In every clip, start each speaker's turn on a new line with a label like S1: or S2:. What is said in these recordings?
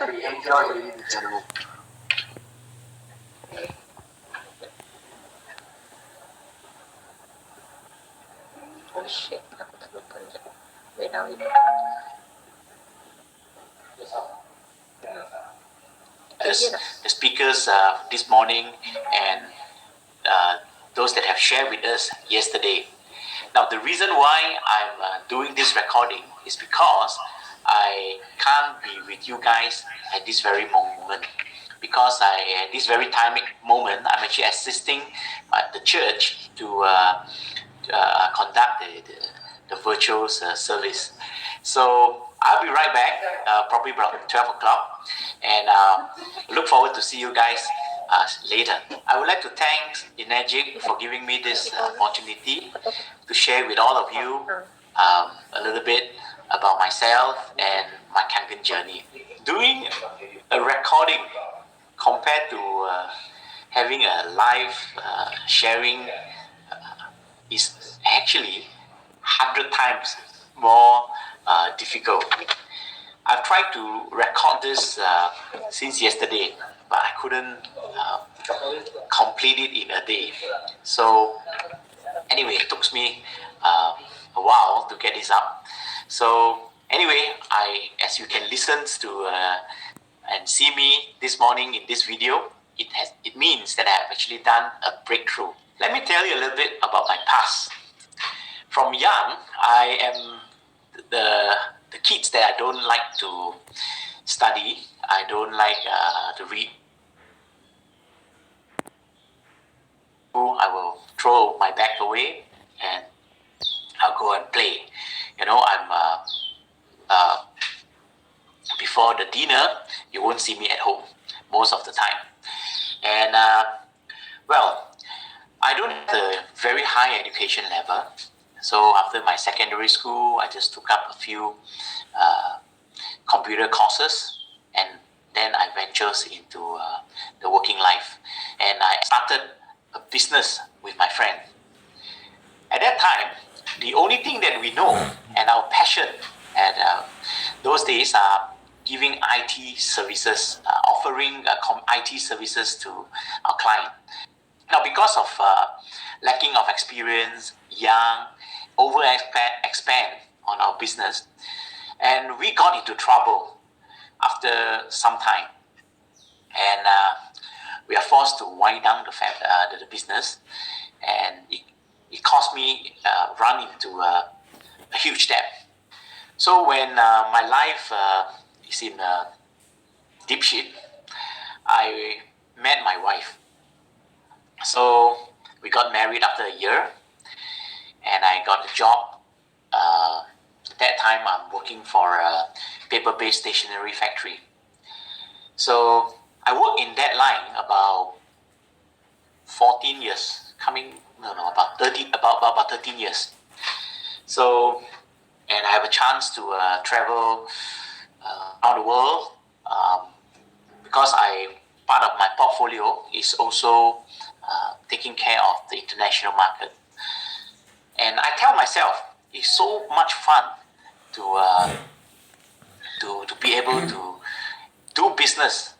S1: Enjoy, ladies and gentlemen.
S2: Oh shit, aku terlupa je. Wait now.
S3: The speakers this morning and those that have shared with us yesterday. Now, the reason why I'm doing this recording is because I can't be with you guys at this very moment. Because at this very timing moment, I'm actually assisting the church to conduct the virtual service. So I'll be right back, probably about 12 o'clock, and look forward to see you guys later. I would like to thank Energic for giving me this opportunity to share with all of you a little bit about myself and my Kangen journey. Doing a recording compared to having a live sharing is actually 100 times more difficult. I've tried to record this since yesterday, but I couldn't complete it in a day. So anyway, it took me a while to get this up. So anyway, as you can listen to and see me this morning in this video, it means that I have actually done a breakthrough. Let me tell you a little bit about my past. From young, I am the kids that I don't like to study. I don't like to read. I will throw my bag away and I'll go and play. You know, before the dinner, you won't see me at home most of the time. And well, I don't have a very high education level. So after my secondary school, I just took up a few computer courses, and then I ventured into the working life. And I started a business with my friend. At that time, the only thing that we know and our passion at those days are giving IT services, offering IT services to our client. Now, because of lacking of experience, young, expand on our business, and we got into trouble after some time, and we are forced to wind down the business, and it cost me run into a huge debt. So when my life is in deep shit, I met my wife. So we got married after a year, and I got a job. At that time, I'm working for a paper-based stationery factory. So I worked in that line about 14 years, about 13 years. So, and I have a chance to travel around the world because part of my portfolio is also taking care of the international market. And I tell myself, it's so much fun to be able to do business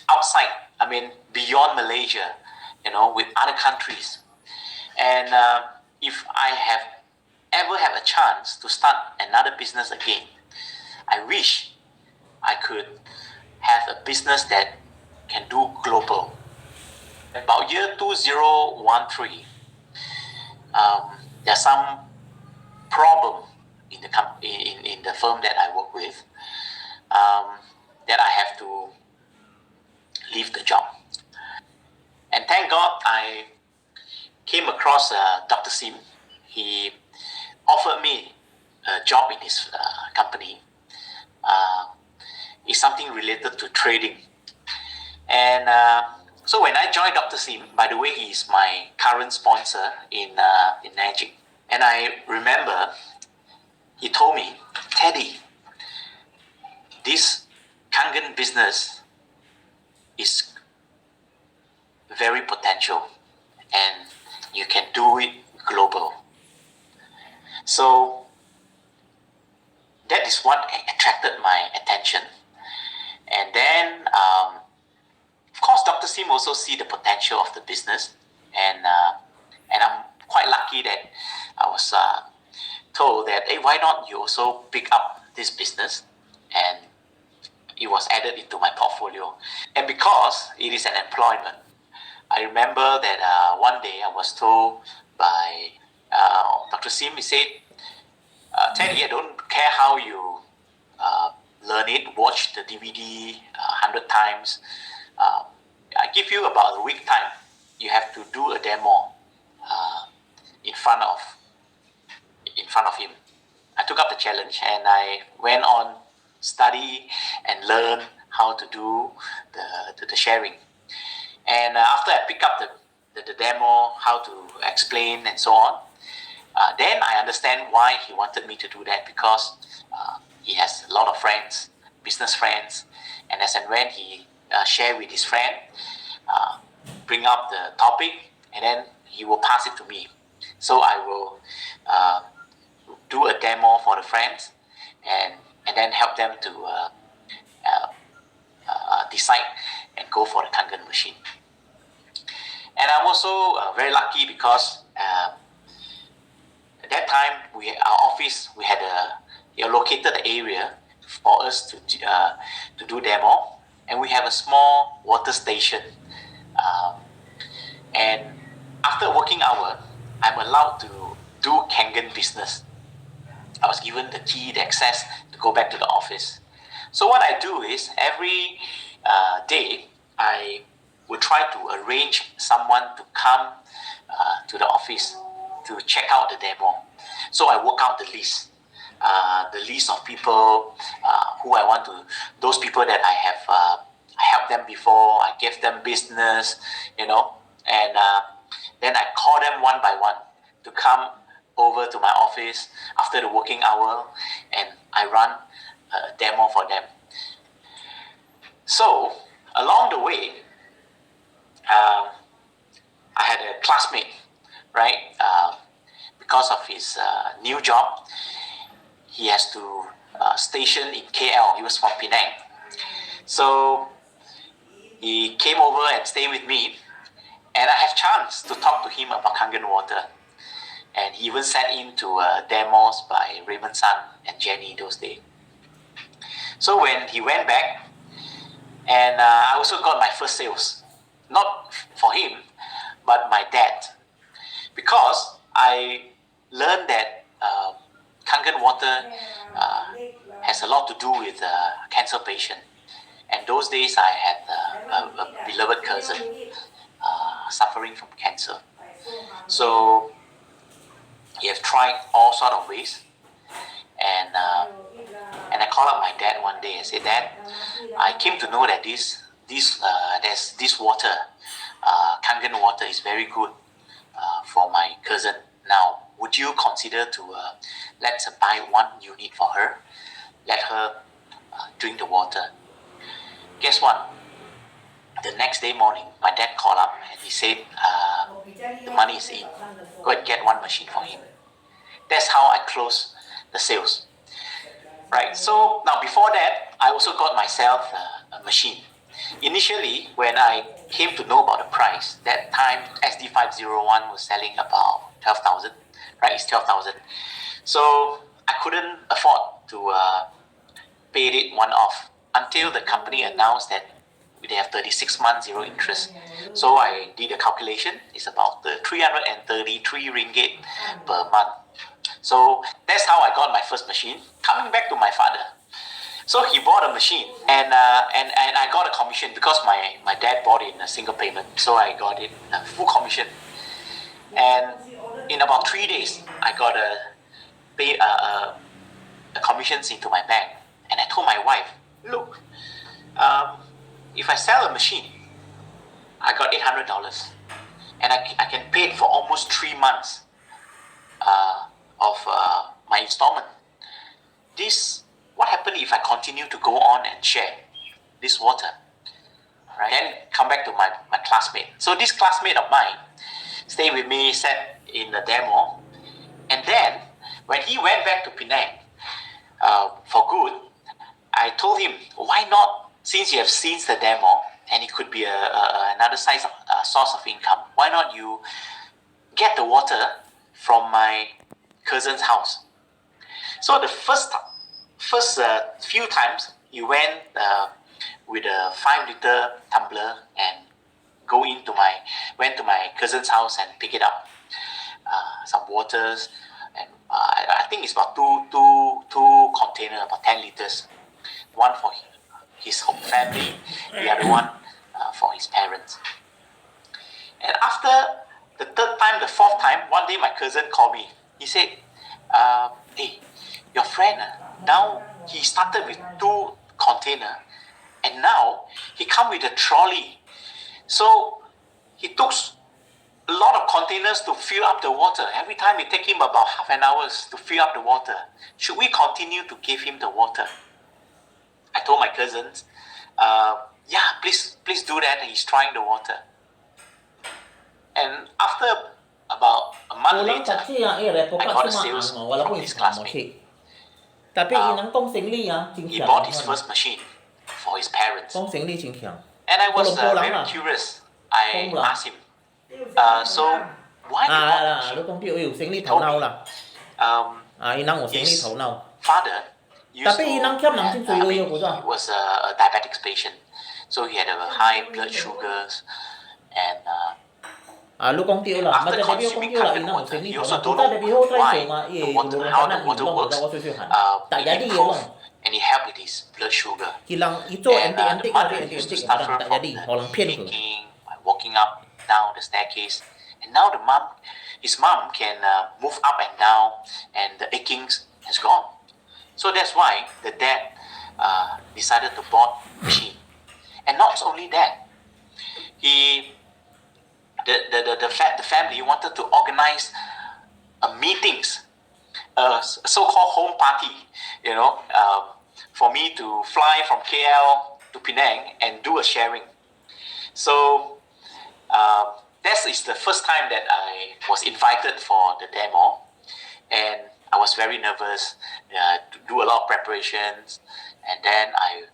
S3: outside, beyond Malaysia, with other countries. And if I ever have a chance to start another business again, I wish I could have a business that can do global. About year 2013, there's some problem in the firm that I work with, that I have to leave the job. And thank God I came across Dr. Sim. He offered me a job in his company. It's something related to trading. And so when I joined Dr. Sim, by the way, he is my current sponsor in Magic. And I remember he told me, Teddy, this Kangen business is very potential and you can do it global. So that is what attracted my attention. also see the potential of the business, and I'm quite lucky that I was told that, hey, why not you also pick up this business, and it was added into my portfolio. And because it is an employment, I remember that one day I was told by Dr. Sim, he said, Teddy, I don't care how you learn it, watch the DVD 100 times. I give you about a week time. You have to do a demo in front of him. I took up the challenge and I went on study and learn how to do the sharing. And after I pick up the demo, how to explain and so on, then I understand why he wanted me to do that, because he has a lot of friends, business friends, and as and when he share with his friend, bring up the topic, and then he will pass it to me. So I will do a demo for the friends, and then help them to decide and go for the Kangen machine. And I'm also very lucky because at that time our office, we had located the area for us to do demo, and we have a small water station. And after working hour, I'm allowed to do Kangen business. I was given the key, the access to go back to the office. So what I do is every day I would try to arrange someone to come to the office to check out the demo. So I work out the list of people who I want to, those people that I have helped them before, I gave them business, and then I call them one by one to come over to my office after the working hour, and I run a demo for them. So along the way, I had a classmate, right? Because of his new job, he has to station in KL. He was from Penang. So he came over and stayed with me, and I have chance to talk to him about Kangen water. And he even sat into demos by Raymond Sun and Jenny those days. So when he went back, and I also got my first sales, not for him, but my dad, because I learned that Kangen water has a lot to do with cancer patient. And those days I had a beloved cousin suffering from cancer. So he have tried all sort of ways, and I called up my dad one day and said, Dad, I came to know that there's this water, Kangen water, is very good for my cousin. Now, would you consider to let's buy one unit for her, let her drink the water? Guess what? The next day morning, my dad called up and he said, the money is in. Go and get one machine for him. That's how I closed the sales. Right. So now before that, I also got myself a machine. Initially, when I came to know about the price, that time SD501 was selling about 12,000. Right, it's 12,000. So I couldn't afford to pay it one off until the company announced that they have 36 months zero interest. So I did a calculation. It's about 333 ringgit per month. So that's how I got my first machine. Coming back to my father, so he bought a machine, and I got a commission because my dad bought it in a single payment. So I got it a full commission, and in about 3 days I got a commissions into my bank. And I told my wife, look, if I sell a machine, I got $800, and I can pay it for almost 3 months of my installment. What happened if I continue to go on and share this water? Right? Then come back to my classmate. So this classmate of mine stayed with me, sat in the demo, and then when he went back to Penang for good, I told him, why not, since you have seen the demo and it could be another source of income. Why not you get the water from my cousin's house? So the first few times he went with a 5-liter tumbler and went to my cousin's house and pick it up, some waters, and I think it's about two container, about 10 liters, one for his whole family, the other one for his parents. And after the third time, the fourth time, one day my cousin called me. He said, "Hey, your friend now he started with 2 container, and now he come with a trolley. So he took a lot of containers to fill up the water. Every time it take him about half an hour to fill up the water. Should we continue to give him the water?" I told my cousins, "Yeah, please do that. He's trying the water." And after about a month
S4: Walang
S3: later,
S4: taksi yang repot
S3: I got a
S4: cuma
S3: sales
S4: walaupun
S3: from his classmate.
S4: Tapi inang tong singli
S3: He bought his first machine for his parents.
S4: tong singli 真强
S3: And I was
S4: Tolong-tolong
S3: very
S4: lah.
S3: curious. I
S4: Tolong lah.
S3: asked him, so why you bought the machine?
S4: ลูกต้องพี่อยู่ singli 头脑啦 inang 我 singli
S3: His
S4: 头脑
S3: father used to
S4: Tapi inang kiam nang chin sui
S3: he
S4: yo ko sa.
S3: was a diabetic patient, so he had a high blood sugars, and
S4: ลูก講掉啦，咪
S3: after
S4: 就係表講
S3: consuming
S4: 掉啦，
S3: Kangen
S4: 然後
S3: water,
S4: 成呢
S3: he
S4: 頭
S3: also
S4: 啦，
S3: don't
S4: 但係
S3: know
S4: 比好睇
S3: why
S4: 做嘛，耶，
S3: the
S4: 無
S3: water,
S4: 論
S3: how
S4: 可
S3: the
S4: 能
S3: water
S4: 移動
S3: works.
S4: 我最最恨，
S3: It
S4: 大家啲嘢
S3: improved
S4: 咯，
S3: and it helped with his blood sugar.
S4: 佢人伊做
S3: And
S4: anti
S3: the
S4: anti
S3: mother
S4: anti
S3: used to
S4: anti，
S3: suffer
S4: 大
S3: from
S4: 家啲可能騙佢。
S3: shaking, walking up down the staircase, and now his mom can move up and down, and the achings has gone. So that's why the dad decided to bought machine. And not only that, the family wanted to organize meetings, a so-called home party, for me to fly from KL to Penang and do a sharing. So that is the first time that I was invited for the demo, and I was very nervous to do a lot of preparations, and then I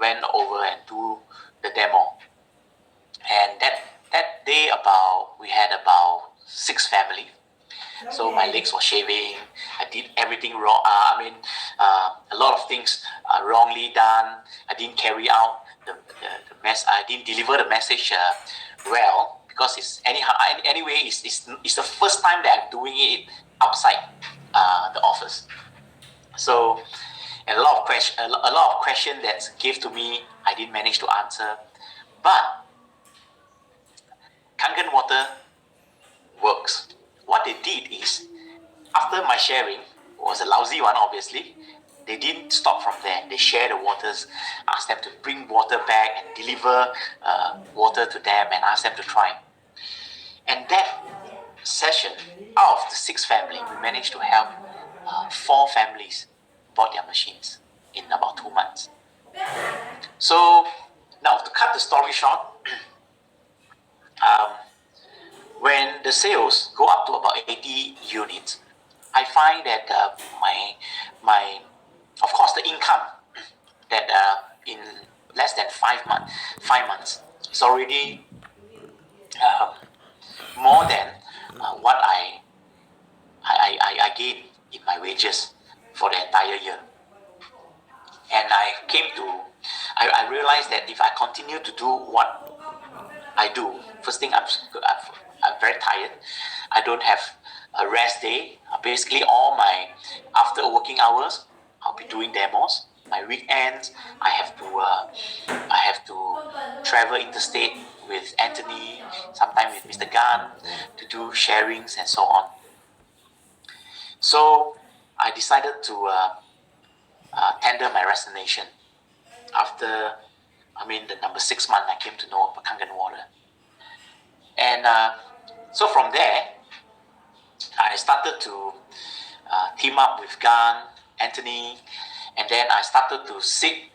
S3: went over and do the demo. And that day we had about 6 family. So my legs were shaving. I did everything wrong. A lot of things wrongly done. I didn't carry out the mess. I didn't deliver the message well, because it's the first time that I'm doing it outside the office. So, and a lot of questions that gave to me, I didn't manage to answer. But Kangen water works. What they did is, after my sharing was a lousy one, obviously, they didn't stop from there. They shared the waters, asked them to bring water back and deliver water to them, and asked them to try. And that session, out of the 6 family, we managed to help 4 families bought their machines in about 2 months. So now, to cut the story short, when the sales go up to about 80 units, I find that my of course the income that in less than 5 months is already more than what I gain in my wages for the entire year. And I realized that if I continue to do what I do, first thing I'm very tired. I don't have a rest day. Basically, all my after working hours, I'll be doing demos. My weekends, I have to travel interstate with Anthony, sometimes with Mr. Gan, to do sharings and so on. So I decided to tender my resignation after, the number 6 month I came to know about Kangen water. And so from there, I started to team up with Gan, Anthony, and then I started to seek,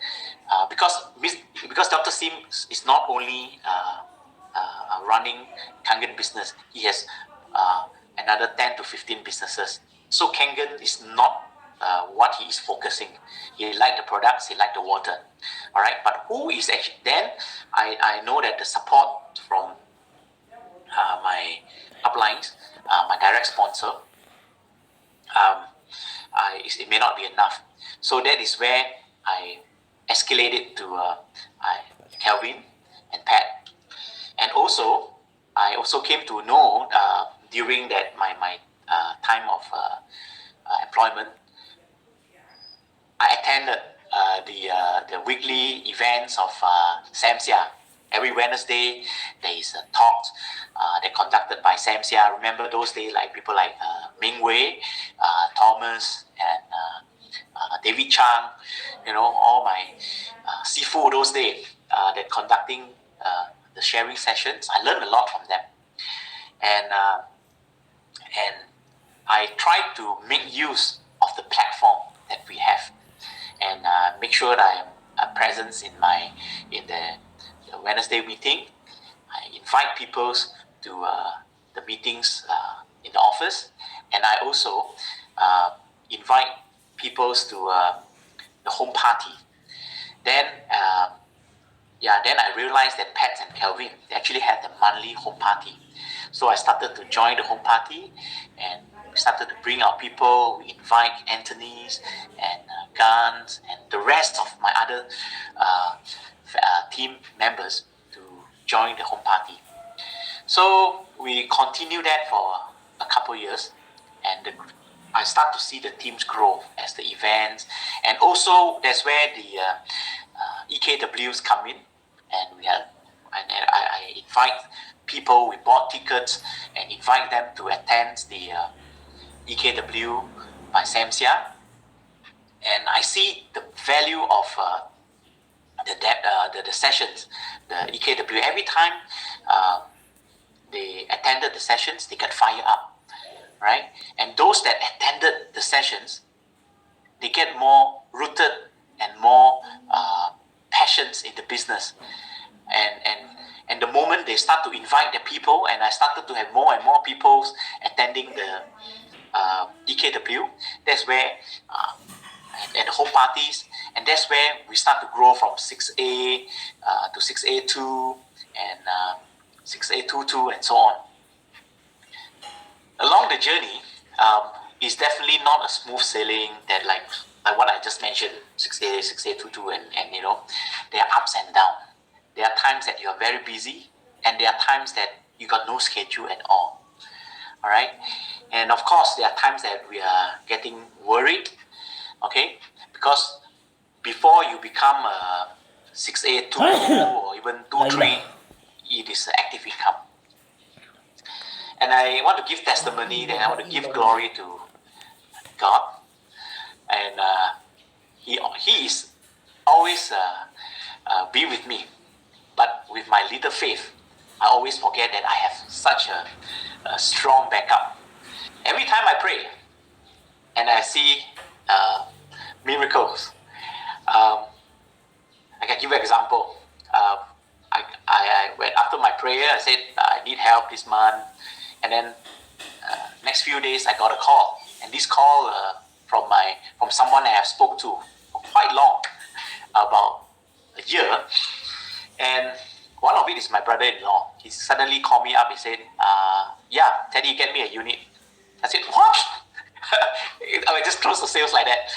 S3: because Dr. Sim is not only running Kangen business, he has another 10 to 15 businesses. So Kangen is not what he is focusing. He liked the products, he liked the water. All right, but who is actually then? I know that the support from my uplines, my direct sponsor, it may not be enough. So that is where I escalated to Kelvin and Pat, and also I also came to know during that my time of employment, I attended the weekly events of SAMSIA. Every Wednesday, there is a talk that conducted by SAMSIA. Remember those days, like people like Ming Wei, Thomas, and David Chang. You know, all my Sifu those days that conducting the sharing sessions. I learned a lot from them, and I tried to make use of the platform that we have, and make sure that I am a presence in the Wednesday meeting. I invite people to the meetings in the office, and I also invite people to the home party. Then then I realized that Pat and Kelvin, they actually had the monthly home party. So I started to join the home party, and we started to bring our people. We invite Anthony's and Gans and the rest of my other team members to join the home party. So we continued that for a couple years, and I start to see the teams grow as the events, and also that's where the EKWs come in, and I invite people. We bought tickets and invite them to attend the EKW by SAMSIA, and I see the value of the sessions, the EKW. Every time they attended the sessions, they got fired up, right? And those that attended the sessions, they get more rooted and more passions in the business, and the moment they start to invite the people, and I started to have more and more people attending the EKW, that's where at the home parties, and that's where we start to grow from 6A to 6A2 and 6A22 and so on. Along the journey, it's definitely not a smooth sailing that like what I just mentioned, 6A, 6A22, and you know, there are ups and downs. There are times that you are very busy, and there are times that you got no schedule at all. All right, and of course there are times that we are getting worried. Okay, because before you become a 6A2 or even 2-3, it is active income. And I want to give testimony, that I want to give glory to God, and He is always be with me. But with my little faith, I always forget that I have such a strong backup. Every time I pray and I see miracles, I can give you an example. I went after my prayer. I said I need help this month, and then next few days I got a call, and this call from someone I have spoke to for quite long, about a year, and one of it is my brother-in-law. He suddenly called me up. He said, "Yeah, Teddy, get me a unit." I said, "What?" I just close the sales like that,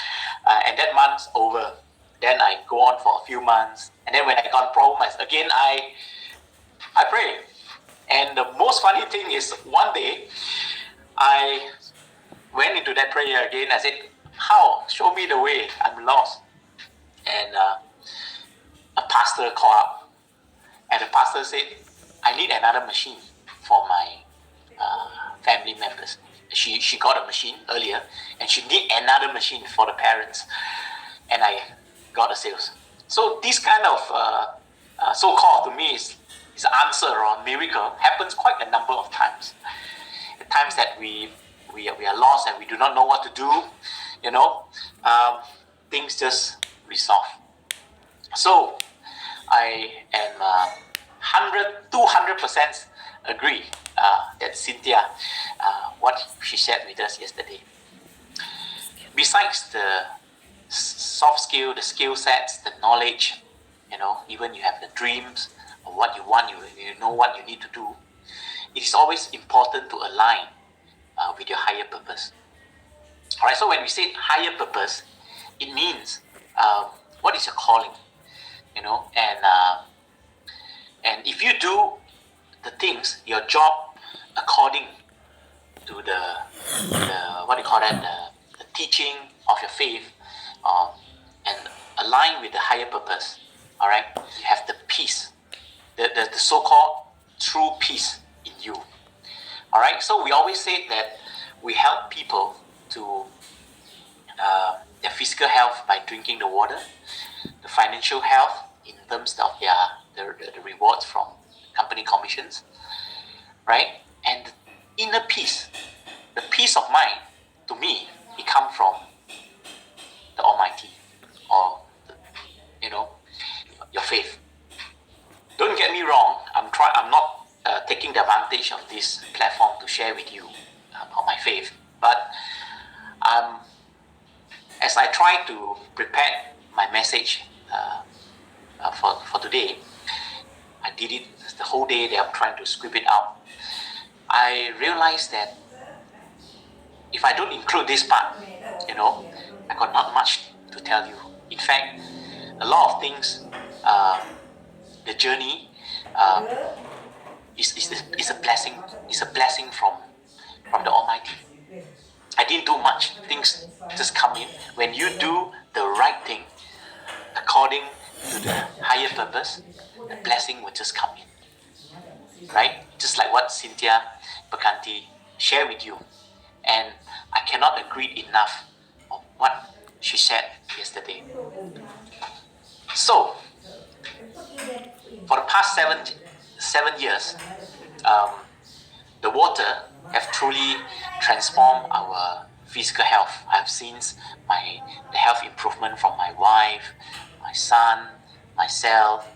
S3: and that month's over. Then I go on for a few months, and then when I got a problem, I pray. And the most funny thing is, one day I went into that prayer again. I said, "How? Show me the way. I'm lost." And a pastor called up, and the pastor said, "I need another machine for my family members." She got a machine earlier, and she need another machine for the parents, and I got a sales. So this kind of so-called to me is answer or miracle happens quite a number of times. The times that we are lost and we do not know what to do, you know, things just resolve. So I am 200% agree that Cynthia, what she shared with us yesterday. besides the soft skill, the skill sets, the knowledge, even you have the dreams of what you want, you know what you need to do, it is always important to align with your higher purpose. All right, so when we say higher purpose, it means what is your calling, and if you do the things, your job, according to the what do you call that, the teaching of your faith, and align with the higher purpose, all right, you have the peace, the so-called true peace in you. All right, so we always say that we help people to their physical health by drinking the water, the financial health in terms of the rewards from company commissions, right? And the inner peace, the peace of mind, to me, it comes from the Almighty, or your faith. Don't get me wrong. I'm not taking the advantage of this platform to share with you about my faith, but as I try to prepare my message for today, I did it the whole day that I'm trying to script it out. I realized that if I don't include this part, I got not much to tell you. In fact, a lot of things, the journey is a blessing. It's a blessing from the Almighty. I didn't do much. Things just come in. When you do the right thing according to the higher purpose, the blessing will just come in. Right? Just like what Cynthia Bakanti shared with you. And I cannot agree enough of what she said yesterday. So, for the past seven years, the water have truly transformed our physical health. I've seen the health improvement from my wife, my son, myself,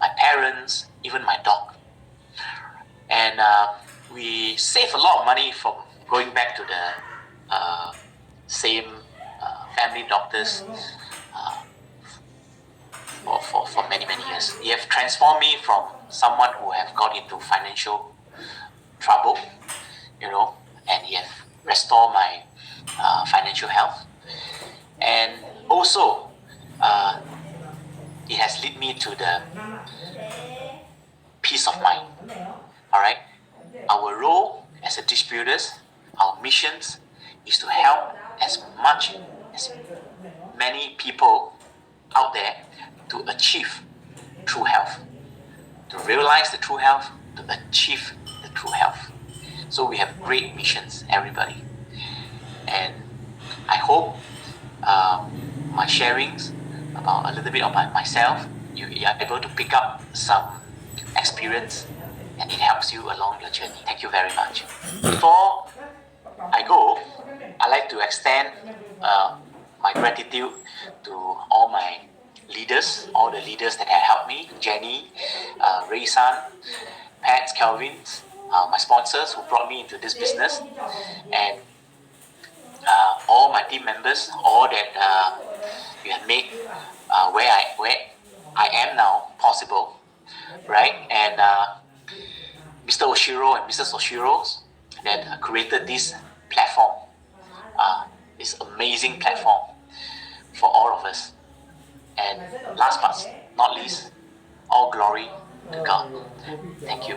S3: my parents, even my dog. And we save a lot of money from going back to the same family doctors for many years. He have transformed me from someone who have got into financial trouble, and he have restored my financial health. And also, it has led me to the peace of mind. All right, our role as a distributors, our missions is to help as many people out there to achieve true health, to realize the true health, to achieve the true health. So we have great missions, everybody. And I hope my sharings about a little bit about myself, you are able to pick up some experience, and it helps you along your journey. Thank you very much. Before I go, I'd like to extend my gratitude to all my leaders, all the leaders that have helped me, Jenny, Ray San, Pat, Kelvin, my sponsors who brought me into this business, and all my team members, all that you have made where I am now possible, right? And Mr. Oshiro and Mrs. Oshiro that created this platform, this amazing platform for all of us. And last but not least, all glory to God. Thank you.